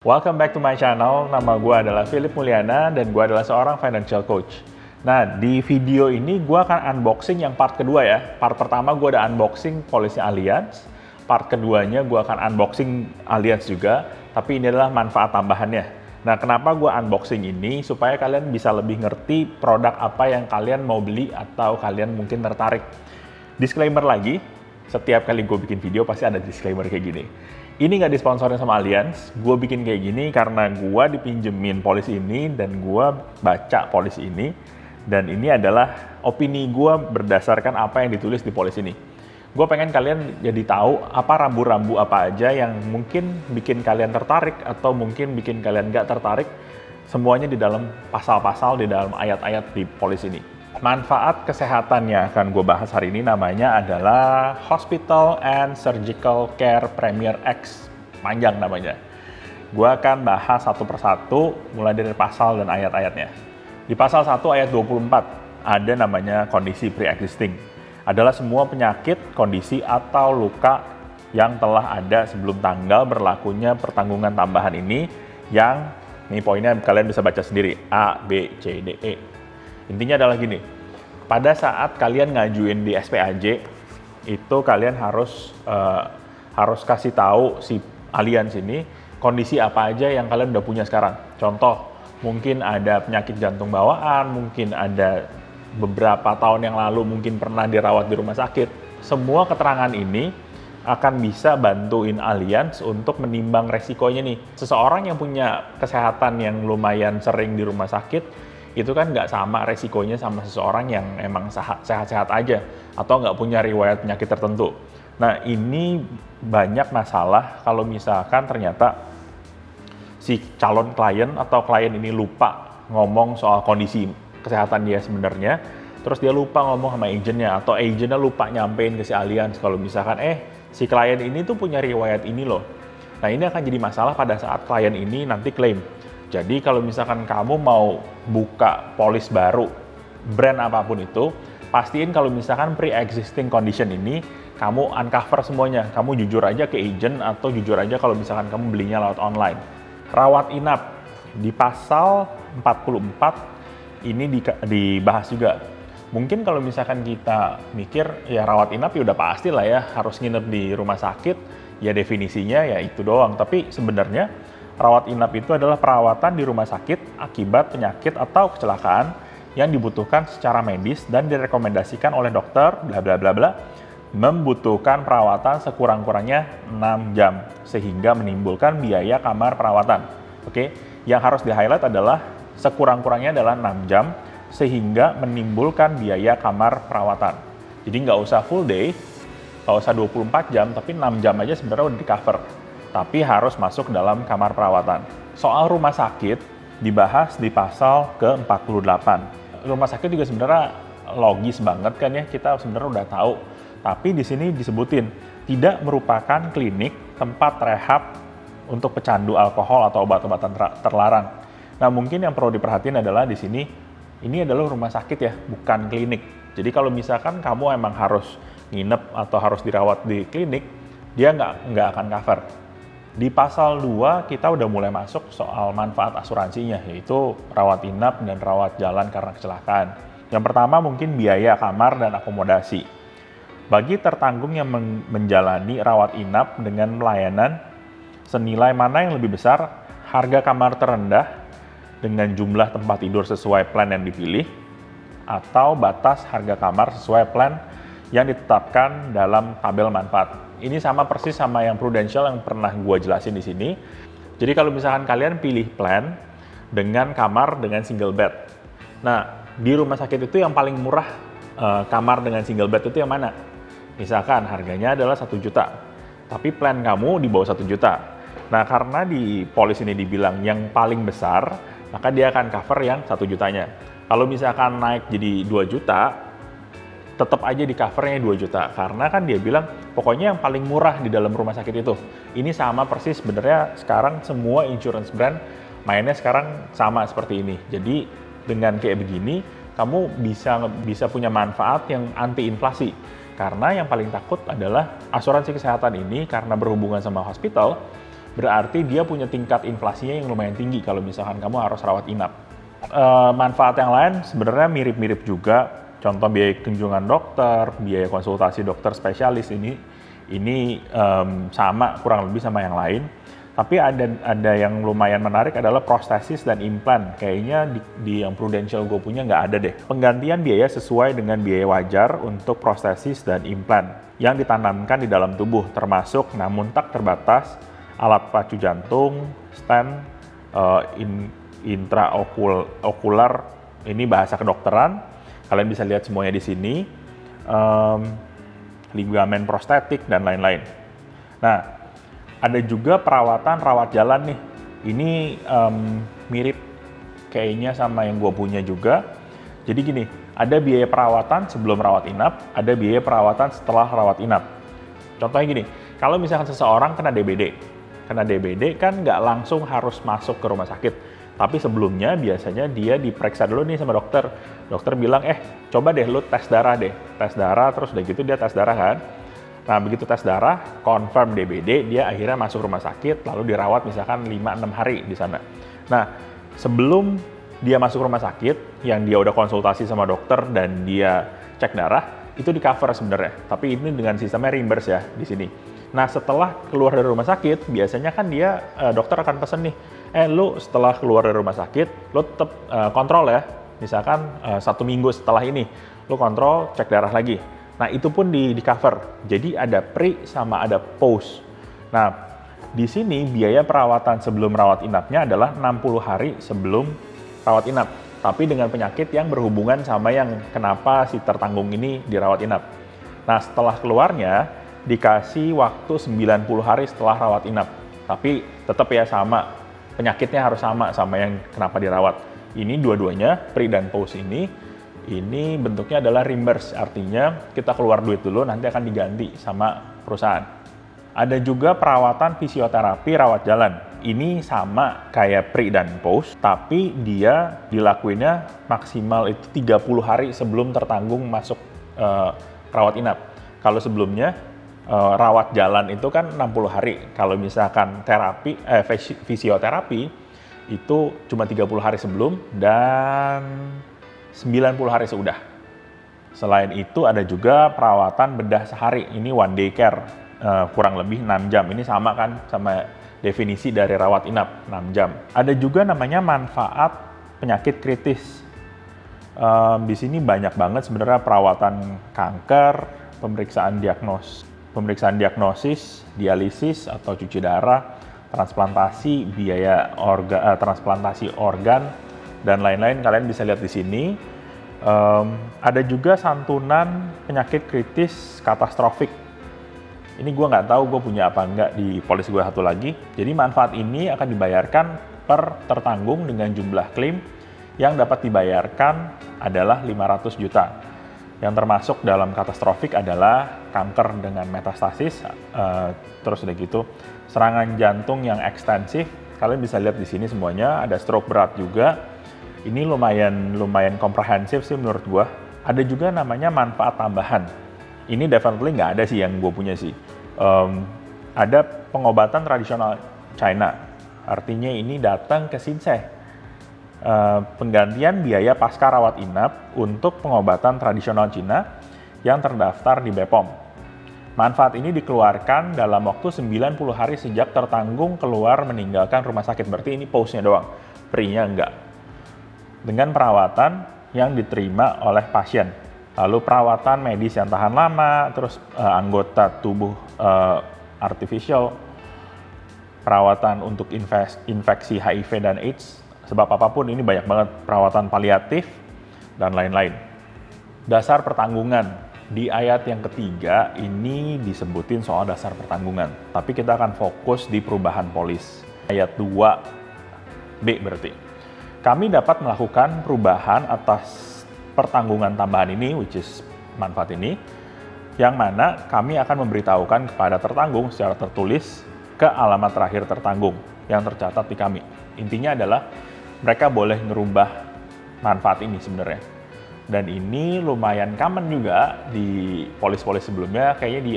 Welcome back to my channel. Nama gue adalah Philip Mulyana dan gue adalah seorang financial coach. Nah, di video ini gue akan unboxing yang part kedua ya. Part pertama gue udah unboxing polisnya Allianz. Part keduanya gue akan unboxing Allianz juga. Tapi ini adalah manfaat tambahannya. Nah, kenapa gue unboxing ini? Supaya kalian bisa lebih ngerti produk apa yang kalian mau beli atau kalian mungkin tertarik. Disclaimer lagi, setiap kali gue bikin video pasti ada disclaimer kayak gini. Ini nggak disponsorin sama Allianz, gue bikin kayak gini karena gue dipinjemin polis ini dan gue baca polis ini. Dan ini adalah opini gue berdasarkan apa yang ditulis di polis ini. Gue pengen kalian jadi tahu apa rambu-rambu apa aja yang mungkin bikin kalian tertarik atau mungkin bikin kalian nggak tertarik. Semuanya di dalam pasal-pasal, di dalam ayat-ayat di polis ini. Manfaat kesehatan yang akan gue bahas hari ini namanya adalah Hospital and Surgical Care Premier X. Panjang namanya. Gue akan bahas satu persatu mulai dari pasal dan ayat-ayatnya. Di pasal 1 ayat 24 ada namanya kondisi pre-existing. Adalah semua penyakit, kondisi, atau luka yang telah ada sebelum tanggal berlakunya pertanggungan tambahan ini yang, ini poinnya kalian bisa baca sendiri, A, B, C, D, E. Intinya adalah gini, pada saat kalian ngajuin di SPAJ, itu kalian harus kasih tahu si Allianz ini kondisi apa aja yang kalian udah punya sekarang. Contoh, mungkin ada penyakit jantung bawaan, mungkin ada beberapa tahun yang lalu mungkin pernah dirawat di rumah sakit. Semua keterangan ini akan bisa bantuin Allianz untuk menimbang resikonya nih. Seseorang yang punya kesehatan yang lumayan sering di rumah sakit, itu kan nggak sama resikonya sama seseorang yang emang sehat-sehat aja atau nggak punya riwayat penyakit tertentu. Nah, ini banyak masalah kalau misalkan ternyata si calon klien atau klien ini lupa ngomong soal kondisi kesehatan dia sebenarnya, terus dia lupa ngomong sama agennya atau agennya lupa nyampein ke si Allianz kalau misalkan si klien ini tuh punya riwayat ini loh. Nah, ini akan jadi masalah pada saat klien ini nanti klaim. Jadi kalau misalkan kamu mau buka polis baru, brand apapun itu, pastiin kalau misalkan pre-existing condition ini, kamu uncover semuanya. Kamu jujur aja ke agent atau jujur aja kalau misalkan kamu belinya lewat online. Rawat inap, di pasal 44 ini dibahas juga. Mungkin kalau misalkan kita mikir, ya rawat inap ya udah pasti lah ya, harus nginep di rumah sakit, ya definisinya ya itu doang. Tapi sebenarnya, rawat inap itu adalah perawatan di rumah sakit akibat penyakit atau kecelakaan yang dibutuhkan secara medis dan direkomendasikan oleh dokter, bla bla bla bla, membutuhkan perawatan sekurang-kurangnya 6 jam sehingga menimbulkan biaya kamar perawatan. Oke, yang harus di-highlight adalah sekurang-kurangnya adalah 6 jam sehingga menimbulkan biaya kamar perawatan. Jadi nggak usah full day, nggak usah 24 jam, tapi 6 jam aja sebenarnya udah di-cover. Tapi harus masuk dalam kamar perawatan. Soal rumah sakit dibahas di pasal ke-48. Rumah sakit juga sebenarnya logis banget kan ya, kita sebenarnya udah tahu. Tapi di sini disebutin tidak merupakan klinik tempat rehab untuk pecandu alkohol atau obat-obatan terlarang. Nah, mungkin yang perlu diperhatiin adalah di sini ini adalah rumah sakit ya, bukan klinik. Jadi kalau misalkan kamu emang harus nginep atau harus dirawat di klinik, dia nggak akan cover. Di pasal 2 kita udah mulai masuk soal manfaat asuransinya, yaitu rawat inap dan rawat jalan karena kecelakaan. Yang pertama mungkin biaya kamar dan akomodasi. Bagi tertanggung yang menjalani rawat inap dengan pelayanan senilai mana yang lebih besar, harga kamar terendah dengan jumlah tempat tidur sesuai plan yang dipilih, atau batas harga kamar sesuai plan yang ditetapkan dalam tabel manfaat. Ini sama persis sama yang Prudential yang pernah gue jelasin di sini. Jadi kalau misalkan kalian pilih plan dengan kamar dengan single bed. Nah, di rumah sakit itu yang paling murah kamar dengan single bed itu yang mana? Misalkan harganya adalah 1 juta, tapi plan kamu di bawah 1 juta. Nah, karena di polis ini dibilang yang paling besar, maka dia akan cover yang 1 jutanya. Kalau misalkan naik jadi 2 juta, tetap aja di covernya 2 juta. Karena kan dia bilang, pokoknya yang paling murah di dalam rumah sakit itu. Ini sama persis sebenarnya sekarang semua insurance brand mainnya sekarang sama seperti ini. Jadi dengan kayak begini, kamu bisa punya manfaat yang anti inflasi. Karena yang paling takut adalah asuransi kesehatan ini karena berhubungan sama hospital, berarti dia punya tingkat inflasinya yang lumayan tinggi kalau misalkan kamu harus rawat inap. Manfaat yang lain sebenarnya mirip-mirip juga. Contoh biaya kunjungan dokter, biaya konsultasi dokter spesialis ini sama kurang lebih sama yang lain. Tapi ada yang lumayan menarik adalah prostesis dan implant. Kayaknya di yang Prudential gue punya nggak ada deh. Penggantian biaya sesuai dengan biaya wajar untuk prostesis dan implant yang ditanamkan di dalam tubuh, termasuk namun tak terbatas alat pacu jantung, stent, intraokular, ini bahasa kedokteran. Kalian bisa lihat semuanya di sini, ligamen prostetik dan lain-lain. Nah, ada juga perawatan rawat jalan nih. Ini mirip kayaknya sama yang gue punya juga. Jadi gini, ada biaya perawatan sebelum rawat inap, ada biaya perawatan setelah rawat inap. Contohnya gini, kalau misalkan seseorang kena DBD kan nggak langsung harus masuk ke rumah sakit. Tapi sebelumnya biasanya dia diperiksa dulu nih sama dokter. Dokter bilang, coba deh lu tes darah deh. Tes darah, terus udah gitu dia tes darah kan. Nah, begitu tes darah, confirm DBD, dia akhirnya masuk rumah sakit, lalu dirawat misalkan 5-6 hari di sana. Nah, sebelum dia masuk rumah sakit, yang dia udah konsultasi sama dokter dan dia cek darah, itu di cover sebenarnya. Tapi ini dengan sistemnya reimburse ya di sini. Nah, setelah keluar dari rumah sakit, biasanya kan dia, dokter akan pesen nih, lu setelah keluar dari rumah sakit, lu tetap kontrol ya. Misalkan 1 minggu setelah ini, lu kontrol, cek darah lagi. Nah, itu pun di cover. Jadi ada pre sama ada post. Nah, di sini biaya perawatan sebelum rawat inapnya adalah 60 hari sebelum rawat inap. Tapi dengan penyakit yang berhubungan sama yang kenapa si tertanggung ini dirawat inap. Nah, setelah keluarnya dikasih waktu 90 hari setelah rawat inap. Tapi tetap ya sama, penyakitnya harus sama yang kenapa dirawat. Ini dua-duanya, pre dan post ini bentuknya adalah reimburse, artinya kita keluar duit dulu, nanti akan diganti sama perusahaan. Ada juga perawatan fisioterapi rawat jalan. Ini sama kayak pre dan post, tapi dia dilakuinnya maksimal itu 30 hari sebelum tertanggung masuk rawat inap. Kalau sebelumnya rawat jalan itu kan 60 hari. Kalau misalkan fisioterapi itu cuma 30 hari sebelum dan 90 hari sesudah. Selain itu ada juga perawatan bedah sehari. Ini one day care, kurang lebih 6 jam. Ini sama kan sama definisi dari rawat inap, 6 jam. Ada juga namanya manfaat penyakit kritis. Di sini banyak banget sebenarnya perawatan kanker, pemeriksaan diagnosis, dialisis atau cuci darah, transplantasi, biaya transplantasi organ, dan lain-lain. Kalian bisa lihat di sini. Ada juga santunan penyakit kritis katastrofik. Ini gue nggak tahu gue punya apa nggak di polis gue satu lagi. Jadi manfaat ini akan dibayarkan per tertanggung dengan jumlah klaim yang dapat dibayarkan adalah 500 juta. Yang termasuk dalam katastrofik adalah kanker dengan metastasis, terus udah gitu serangan jantung yang ekstensif. Kalian bisa lihat di sini semuanya. Ada stroke berat juga. Ini lumayan komprehensif sih menurut gue. Ada juga namanya manfaat tambahan. Ini definitely nggak ada sih yang gue punya sih. Ada pengobatan tradisional China. Artinya ini datang ke Shinsei. Penggantian biaya pasca rawat inap untuk pengobatan tradisional Cina yang terdaftar di BPOM. Manfaat ini dikeluarkan dalam waktu 90 hari sejak tertanggung keluar meninggalkan rumah sakit. Berarti ini post-nya doang, pre-nya enggak. Dengan perawatan yang diterima oleh pasien. Lalu perawatan medis yang tahan lama, terus anggota tubuh artificial, perawatan untuk infeksi HIV dan AIDS, sebab apapun ini banyak banget, perawatan paliatif, dan lain-lain. Dasar pertanggungan. Di ayat yang ketiga ini disebutin soal dasar pertanggungan. Tapi kita akan fokus di perubahan polis. Ayat 2B berarti. Kami dapat melakukan perubahan atas pertanggungan tambahan ini, which is manfaat ini, yang mana kami akan memberitahukan kepada tertanggung secara tertulis ke alamat terakhir tertanggung yang tercatat di kami. Intinya adalah mereka boleh ngerubah manfaat ini sebenarnya. Dan ini lumayan common juga di polis-polis sebelumnya, kayaknya di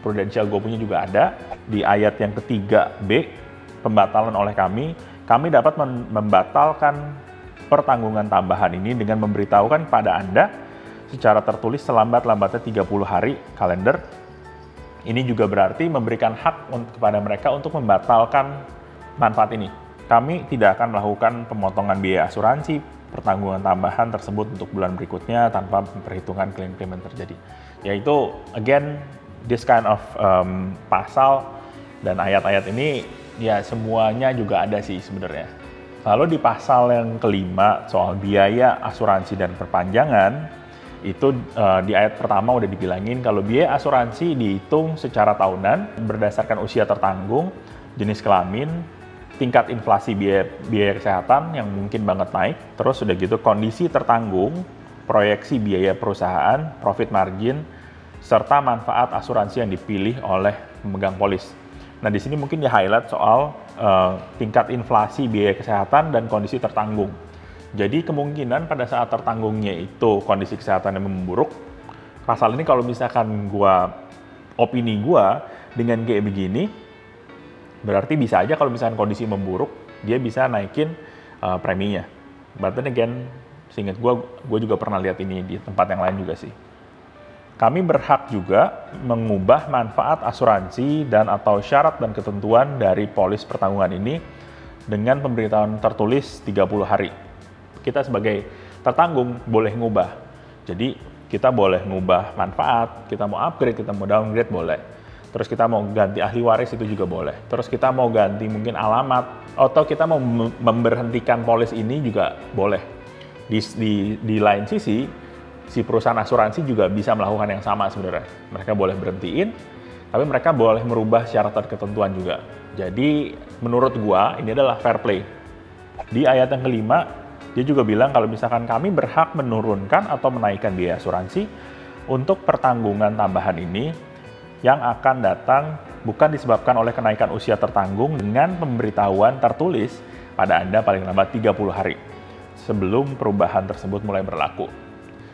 Prudential gue punya juga ada. Di ayat yang ketiga B, pembatalan oleh kami dapat membatalkan pertanggungan tambahan ini dengan memberitahukan kepada Anda secara tertulis selambat-lambatnya 30 hari kalender. Ini juga berarti memberikan hak kepada mereka untuk membatalkan manfaat ini. Kami tidak akan melakukan pemotongan biaya asuransi pertanggungan tambahan tersebut untuk bulan berikutnya tanpa perhitungan klaim-klaim yang terjadi. Yaitu, again, this kind of pasal dan ayat-ayat ini ya semuanya juga ada sih sebenarnya. Lalu di pasal yang kelima soal biaya asuransi dan perpanjangan, itu di ayat pertama udah dibilangin kalau biaya asuransi dihitung secara tahunan berdasarkan usia tertanggung, jenis kelamin, tingkat inflasi biaya kesehatan yang mungkin banget naik, terus udah gitu kondisi tertanggung, proyeksi biaya perusahaan, profit margin, serta manfaat asuransi yang dipilih oleh pemegang polis. Nah, di sini mungkin di-highlight soal tingkat inflasi biaya kesehatan dan kondisi tertanggung. Jadi kemungkinan pada saat tertanggungnya itu kondisi kesehatan yang memburuk, pasal ini kalau misalkan opini gua dengan kayak begini, berarti bisa aja kalau misalkan kondisi memburuk, dia bisa naikin preminya. But then again, seingat gue juga pernah lihat ini di tempat yang lain juga sih. Kami berhak juga mengubah manfaat asuransi dan atau syarat dan ketentuan dari polis pertanggungan ini dengan pemberitahuan tertulis 30 hari. Kita sebagai tertanggung boleh ngubah. Jadi kita boleh ngubah manfaat, kita mau upgrade, kita mau downgrade boleh. Terus kita mau ganti ahli waris itu juga boleh. Terus kita mau ganti mungkin alamat, atau kita mau memberhentikan polis ini juga boleh. Di lain sisi, si perusahaan asuransi juga bisa melakukan yang sama sebenarnya. Mereka boleh berhentiin, tapi mereka boleh merubah syarat dan ketentuan juga. Jadi menurut gua ini adalah fair play. Di ayat yang kelima, dia juga bilang kalau misalkan kami berhak menurunkan atau menaikkan biaya asuransi untuk pertanggungan tambahan ini yang akan datang bukan disebabkan oleh kenaikan usia tertanggung dengan pemberitahuan tertulis pada Anda paling lambat 30 hari sebelum perubahan tersebut mulai berlaku.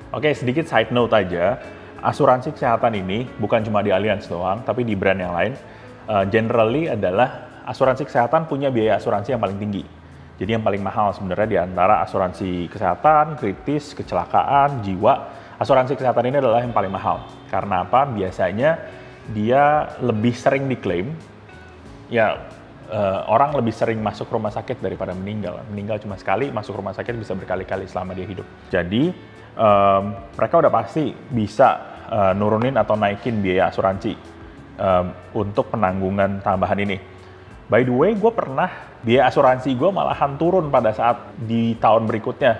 Oke, sedikit side note aja, asuransi kesehatan ini bukan cuma di Allianz doang, tapi di brand yang lain, generally adalah asuransi kesehatan punya biaya asuransi yang paling tinggi. Jadi yang paling mahal sebenarnya di antara asuransi kesehatan, kritis, kecelakaan, jiwa, asuransi kesehatan ini adalah yang paling mahal. Karena apa? Biasanya dia lebih sering diklaim, orang lebih sering masuk rumah sakit daripada meninggal. Meninggal cuma sekali, masuk rumah sakit bisa berkali-kali selama dia hidup. Jadi, mereka udah pasti bisa nurunin atau naikin biaya asuransi untuk penanggungan tambahan ini. By the way, gue pernah biaya asuransi gue malahan turun pada saat di tahun berikutnya.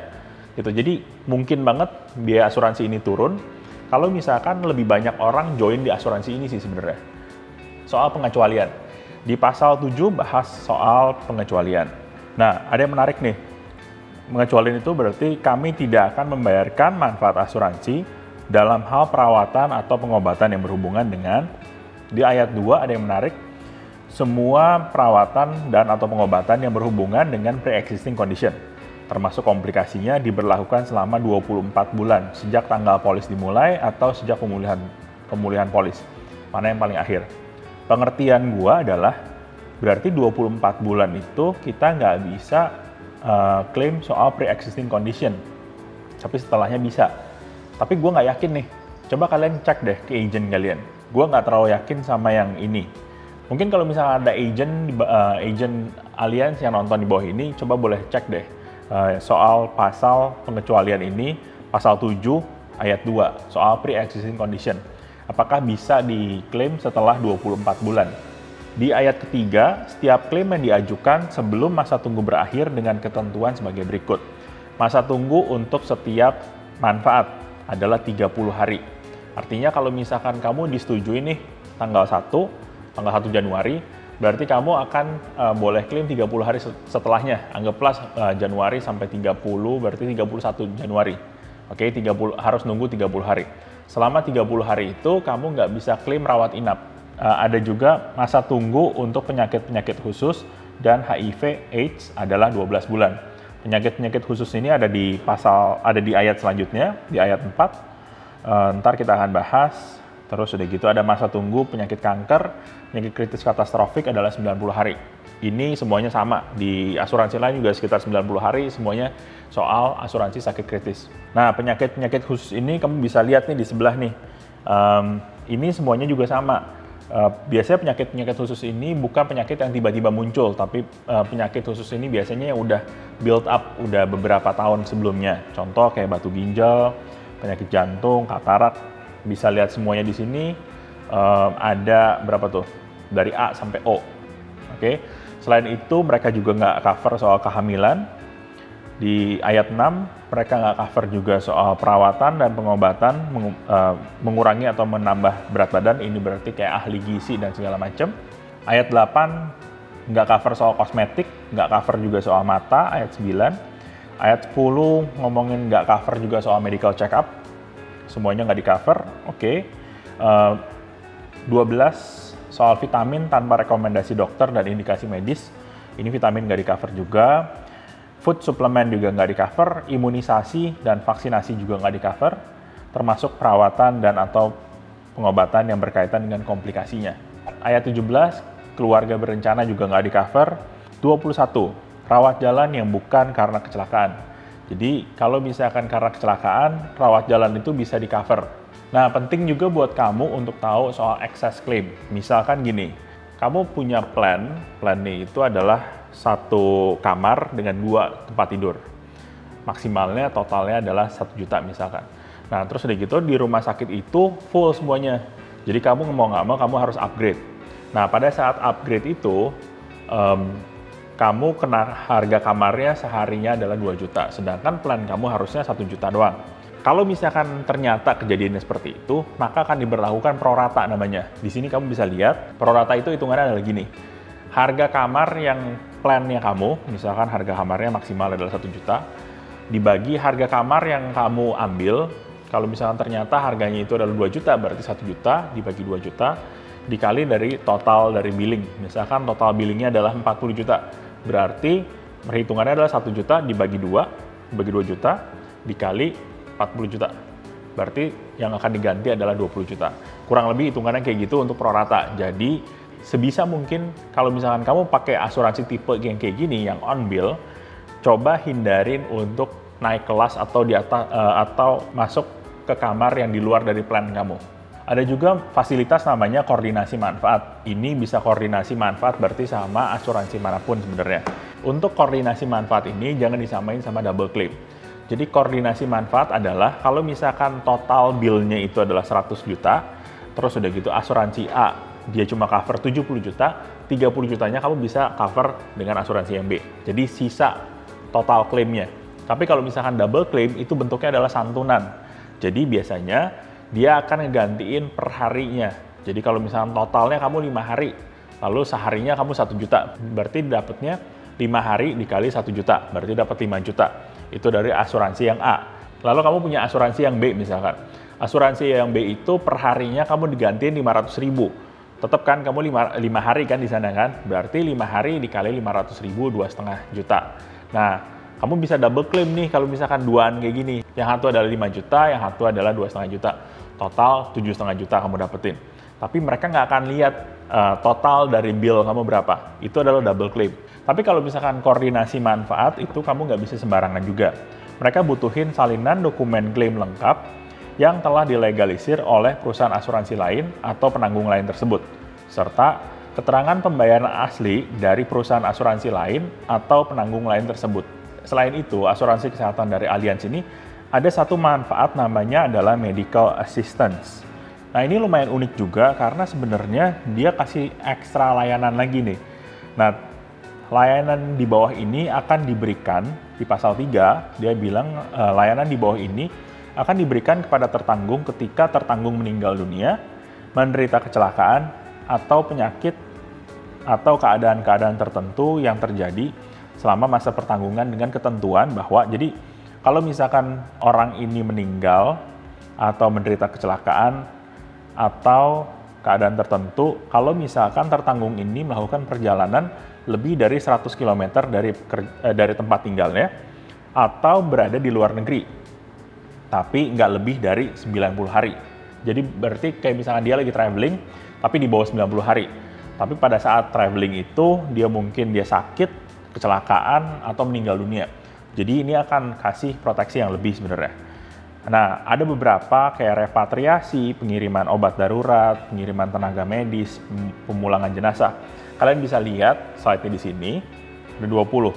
Gitu. Jadi, mungkin banget biaya asuransi ini turun kalau misalkan lebih banyak orang join di asuransi ini sih sebenarnya. Soal pengecualian. Di pasal 7 bahas soal pengecualian. Nah, ada yang menarik nih. Pengecualian itu berarti kami tidak akan membayarkan manfaat asuransi dalam hal perawatan atau pengobatan yang berhubungan dengan, di ayat 2 ada yang menarik, semua perawatan dan atau pengobatan yang berhubungan dengan pre-existing condition, termasuk komplikasinya diberlakukan selama 24 bulan sejak tanggal polis dimulai atau sejak pemulihan polis. Mana yang paling akhir? Pengertian gua adalah berarti 24 bulan itu kita nggak bisa klaim soal pre-existing condition. Tapi setelahnya bisa. Tapi gua nggak yakin nih. Coba kalian cek deh ke agent kalian. Gua nggak terlalu yakin sama yang ini. Mungkin kalau misalnya ada agent Allianz yang nonton di bawah ini, coba boleh cek deh. Soal pasal pengecualian ini, pasal 7 ayat 2, soal pre-existing condition. Apakah bisa diklaim setelah 24 bulan? Di ayat ketiga, setiap klaim yang diajukan sebelum masa tunggu berakhir dengan ketentuan sebagai berikut. Masa tunggu untuk setiap manfaat adalah 30 hari. Artinya kalau misalkan kamu disetujui nih tanggal 1 Januari, berarti kamu akan boleh klaim 30 hari setelahnya. Anggaplah Januari sampai 30, berarti 31 Januari. Oke, harus nunggu 30 hari. Selama 30 hari itu, kamu nggak bisa klaim rawat inap. Ada juga masa tunggu untuk penyakit-penyakit khusus dan HIV/AIDS adalah 12 bulan. Penyakit-penyakit khusus ini ada di ayat selanjutnya, di ayat 4. Ntar kita akan bahas Terus udah gitu ada masa tunggu penyakit kanker, penyakit kritis katastrofik adalah 90 hari. Ini semuanya sama, di asuransi lain juga sekitar 90 hari, semuanya soal asuransi sakit kritis. Nah, penyakit-penyakit khusus ini kamu bisa lihat nih di sebelah nih. Ini semuanya juga sama. Biasanya penyakit-penyakit khusus ini bukan penyakit yang tiba-tiba muncul, tapi penyakit khusus ini biasanya yang udah build up, udah beberapa tahun sebelumnya. Contoh kayak batu ginjal, penyakit jantung, katarak, bisa lihat semuanya di sini. Ada berapa tuh? Dari A sampai O. Oke. Selain itu mereka juga nggak cover soal kehamilan. Di ayat 6 mereka nggak cover juga soal perawatan dan pengobatan mengurangi atau menambah berat badan. Ini berarti kayak ahli gizi dan segala macam. Ayat 8 nggak cover soal kosmetik, nggak cover juga soal mata. Ayat 9. Ayat 10 ngomongin nggak cover juga soal medical check up. Semuanya nggak di cover. Oke. 12 soal vitamin tanpa rekomendasi dokter dan indikasi medis. Ini vitamin nggak di cover juga. Food suplemen juga nggak di cover, imunisasi dan vaksinasi juga nggak di cover, termasuk perawatan dan atau pengobatan yang berkaitan dengan komplikasinya. Ayat 17, keluarga berencana juga nggak di cover. 21, rawat jalan yang bukan karena kecelakaan. Jadi kalau misalkan karena kecelakaan, rawat jalan itu bisa di cover. Nah, penting juga buat kamu untuk tahu soal excess claim. Misalkan gini, kamu punya plan nih itu adalah satu kamar dengan 2 tempat tidur. Maksimalnya totalnya adalah 1 juta misalkan. Nah, terus udah gitu di rumah sakit itu full semuanya. Jadi kamu mau nggak mau kamu harus upgrade. Nah, pada saat upgrade itu, kamu kena harga kamarnya seharinya adalah 2 juta. Sedangkan plan kamu harusnya 1 juta doang. Kalau misalkan ternyata kejadiannya seperti itu, maka akan diberlakukan prorata namanya. Di sini kamu bisa lihat, prorata itu hitungannya adalah gini. Harga kamar yang plannya kamu, misalkan harga kamarnya maksimal adalah 1 juta, dibagi harga kamar yang kamu ambil, kalau misalkan ternyata harganya itu adalah 2 juta, berarti 1 juta dibagi 2 juta, dikali dari total dari billing. Misalkan total billingnya adalah 40 juta, berarti perhitungannya adalah 1 juta dibagi 2 juta, dikali 40 juta. Berarti yang akan diganti adalah 20 juta. Kurang lebih hitungannya kayak gitu untuk prorata. Jadi sebisa mungkin kalau misalkan kamu pakai asuransi tipe yang kayak gini, yang on bill, coba hindarin untuk naik kelas atau di atas atau masuk ke kamar yang di luar dari plan kamu. Ada juga fasilitas namanya koordinasi manfaat. Ini bisa koordinasi manfaat berarti sama asuransi manapun sebenarnya. Untuk koordinasi manfaat ini jangan disamain sama double claim. Jadi koordinasi manfaat adalah kalau misalkan total bill-nya itu adalah 100 juta, terus udah gitu asuransi A dia cuma cover 70 juta, 30 jutanya kamu bisa cover dengan asuransi yang B. Jadi sisa total klaimnya. Tapi kalau misalkan double claim itu bentuknya adalah santunan. Jadi biasanya dia akan ngegantiin per harinya. Jadi kalau misalkan totalnya kamu 5 hari, lalu seharinya kamu 1 juta, berarti dapatnya 5 hari dikali 1 juta, berarti dapat 5 juta. Itu dari asuransi yang A. Lalu kamu punya asuransi yang B misalkan. Asuransi yang B itu per harinya kamu digantiin 500.000. Tetap kan kamu 5 hari kan di sana kan? Berarti 5 hari dikali 500.000, 2,5 juta. Nah, kamu bisa double claim nih kalau misalkan duaan kayak gini. Yang satu adalah 5 juta, yang satu adalah 2,5 juta. Total 7,5 juta kamu dapetin. Tapi mereka nggak akan lihat total dari bill kamu berapa. Itu adalah double claim. Tapi kalau misalkan koordinasi manfaat itu kamu nggak bisa sembarangan juga. Mereka butuhin salinan dokumen klaim lengkap yang telah dilegalisir oleh perusahaan asuransi lain atau penanggung lain tersebut, serta keterangan pembayaran asli dari perusahaan asuransi lain atau penanggung lain tersebut. Selain itu, asuransi kesehatan dari Allianz ini ada satu manfaat namanya adalah medical assistance. Nah, ini lumayan unik juga karena sebenarnya dia kasih ekstra layanan lagi nih. Nah, layanan di bawah ini akan diberikan di pasal 3, dia bilang layanan di bawah ini akan diberikan kepada tertanggung ketika tertanggung meninggal dunia, menderita kecelakaan, atau penyakit, atau keadaan-keadaan tertentu yang terjadi selama masa pertanggungan dengan ketentuan bahwa, jadi kalau misalkan orang ini meninggal atau menderita kecelakaan atau keadaan tertentu, kalau misalkan tertanggung ini melakukan perjalanan lebih dari 100 km dari tempat tinggalnya atau berada di luar negeri, tapi nggak lebih dari 90 hari. Jadi berarti kayak misalkan dia lagi traveling, tapi di bawah 90 hari. Tapi pada saat traveling itu, dia sakit, kecelakaan, atau meninggal dunia. Jadi ini akan kasih proteksi yang lebih sebenarnya. Nah, ada beberapa kayak repatriasi, pengiriman obat darurat, pengiriman tenaga medis, pemulangan jenazah. Kalian bisa lihat slide-nya di sini, ada 20.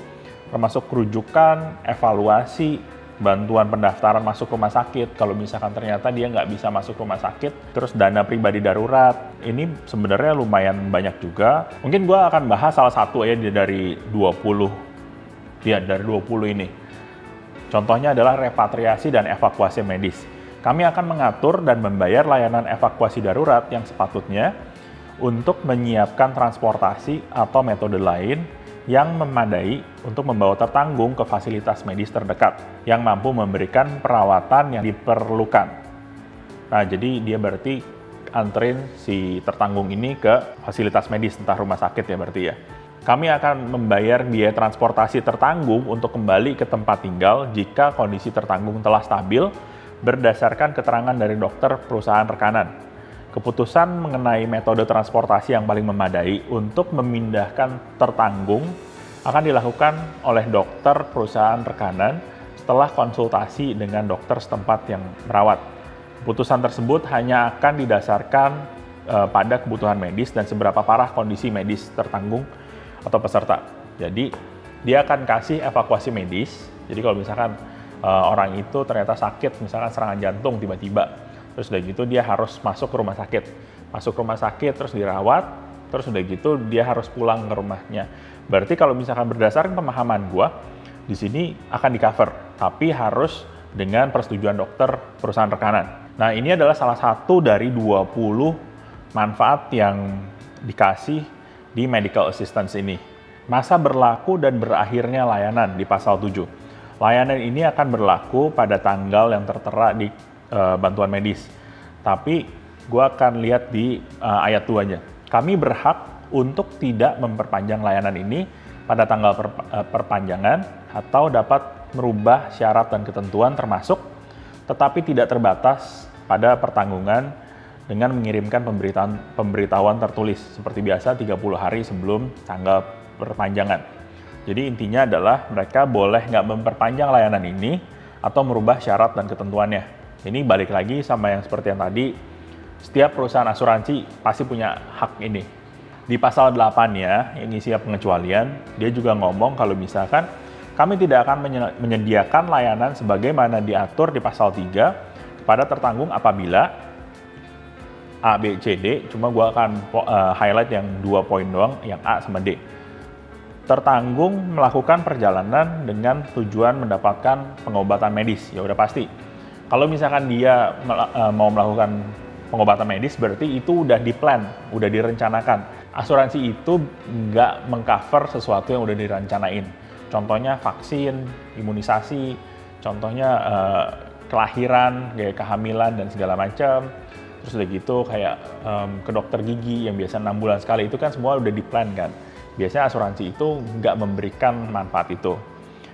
Termasuk rujukan, evaluasi, bantuan pendaftaran masuk rumah sakit. Kalau misalkan ternyata dia nggak bisa masuk rumah sakit, terus dana pribadi darurat. Ini sebenarnya lumayan banyak juga. Mungkin gue akan bahas salah satu ya dari 20. Ya, dari 20 ini. Contohnya adalah repatriasi dan evakuasi medis. Kami akan mengatur dan membayar layanan evakuasi darurat yang sepatutnya untuk menyiapkan transportasi atau metode lain yang memadai untuk membawa tertanggung ke fasilitas medis terdekat yang mampu memberikan perawatan yang diperlukan. Nah, jadi dia berarti anterin si tertanggung ini ke fasilitas medis, entah rumah sakit ya berarti ya. Kami akan membayar biaya transportasi tertanggung untuk kembali ke tempat tinggal jika kondisi tertanggung telah stabil berdasarkan keterangan dari dokter perusahaan rekanan. Keputusan mengenai metode transportasi yang paling memadai untuk memindahkan tertanggung akan dilakukan oleh dokter perusahaan rekanan setelah konsultasi dengan dokter setempat yang merawat. Keputusan tersebut hanya akan didasarkan pada kebutuhan medis dan seberapa parah kondisi medis tertanggung atau peserta. Jadi dia akan kasih evakuasi medis. Jadi kalau misalkan orang itu ternyata sakit, misalkan serangan jantung tiba-tiba, terus udah gitu dia harus masuk ke rumah sakit. Masuk ke rumah sakit terus dirawat, terus udah gitu dia harus pulang ke rumahnya. Berarti kalau misalkan berdasarkan pemahaman gua, di sini akan di-cover, tapi harus dengan persetujuan dokter perusahaan rekanan. Nah, ini adalah salah satu dari 20 manfaat yang dikasih di medical assistance ini. Masa berlaku dan berakhirnya layanan di pasal 7. Layanan ini akan berlaku pada tanggal yang tertera di bantuan medis. Tapi gue akan lihat di ayat 2-nya. Kami berhak untuk tidak memperpanjang layanan ini pada tanggal perpanjangan atau dapat merubah syarat dan ketentuan termasuk, tetapi tidak terbatas pada pertanggungan dengan mengirimkan pemberitahuan tertulis seperti biasa 30 hari sebelum tanggal perpanjangan. Jadi intinya adalah mereka boleh nggak memperpanjang layanan ini atau merubah syarat dan ketentuannya. Ini balik lagi sama yang seperti yang tadi, setiap perusahaan asuransi pasti punya hak ini. Di pasal 8-nya, yang isi pengecualian, dia juga ngomong kalau misalkan kami tidak akan menyediakan layanan sebagaimana diatur di pasal 3 kepada tertanggung apabila A, B, C, D, cuma gue akan highlight yang 2 poin doang, yang A sama D. Tertanggung melakukan perjalanan dengan tujuan mendapatkan pengobatan medis, ya udah pasti. Kalau misalkan dia mau melakukan pengobatan medis, berarti itu udah di-plan, udah direncanakan. Asuransi itu nggak mengcover sesuatu yang udah direncanain. Contohnya vaksin, imunisasi, contohnya kelahiran, kayak kehamilan dan segala macam. Terus udah gitu kayak ke dokter gigi yang biasa 6 bulan sekali, itu kan semua udah di-plan kan. Biasanya asuransi itu nggak memberikan manfaat itu.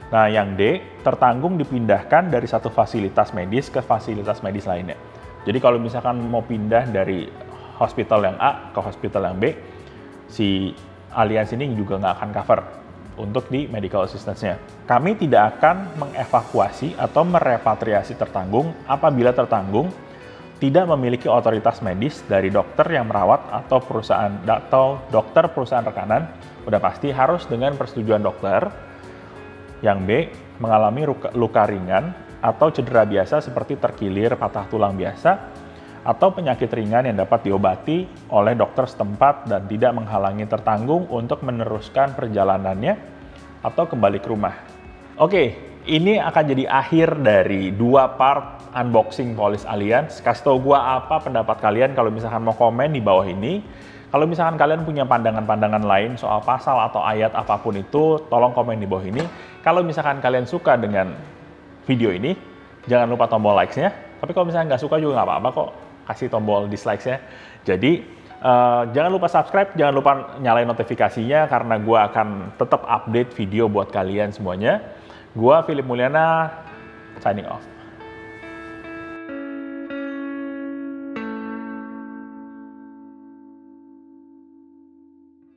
Nah yang D, tertanggung dipindahkan dari satu fasilitas medis ke fasilitas medis lainnya. Jadi kalau misalkan mau pindah dari hospital yang A ke hospital yang B, si aliansi ini juga nggak akan cover untuk di medical assistance-nya. Kami tidak akan mengevakuasi atau merepatriasi tertanggung apabila tertanggung tidak memiliki otoritas medis dari dokter yang merawat atau dokter perusahaan rekanan, udah pasti harus dengan persetujuan dokter. Yang B, mengalami luka ringan atau cedera biasa seperti terkilir, patah tulang biasa, atau penyakit ringan yang dapat diobati oleh dokter setempat dan tidak menghalangi tertanggung untuk meneruskan perjalanannya atau kembali ke rumah. Oke, ini akan jadi akhir dari 2 part unboxing Police Alliance. Kasih tau gue apa pendapat kalian kalau misalkan mau komen di bawah ini. Kalau misalkan kalian punya pandangan-pandangan lain soal pasal atau ayat apapun itu, tolong komen di bawah ini. Kalau misalkan kalian suka dengan video ini, jangan lupa tombol likes-nya. Tapi kalau misalkan nggak suka juga nggak apa-apa kok, kasih tombol dislike-nya. Jadi, jangan lupa subscribe, jangan lupa nyalain notifikasinya, karena gue akan tetap update video buat kalian semuanya. Gue Philip Mulyana, signing off.